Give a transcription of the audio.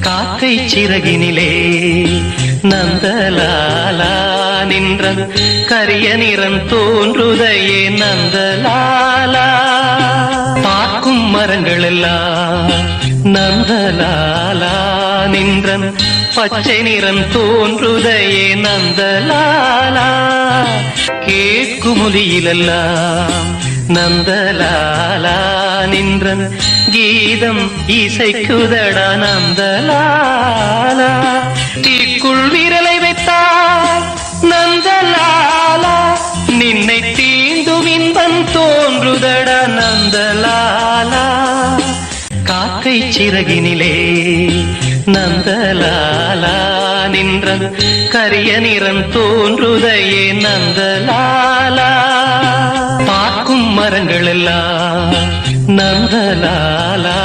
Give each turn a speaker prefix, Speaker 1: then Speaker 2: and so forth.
Speaker 1: காக்கை சிறகினிலே நந்தலாலா நின்றன் கரிய நிறம் தோன்றுதையே நந்தலாலா. பார்க்கும் மரங்கள் எல்லாம் நந்தலாலா நின்றன் பச்சை நிறம் தோன்றுதையே நந்தலாலா. கேட்கும் ஒலியிலெல்லாம் நந்தலாலா நின்றன் கீதம் இசைக்குதடா நந்தலாலா. தீக்குள் விரலை வைத்தால் நந்தலாலா நின்னை தீண்டும் இன்பம் தோன்றுதடா நந்தலாலா. காக்கை சிறகினிலே நந்தலாலா நின்றன் கரிய நிறம் தோன்றுதையே நந்தலாலா. பார்க்கும் மரங்கள் எல்லாம் நந்தலாலா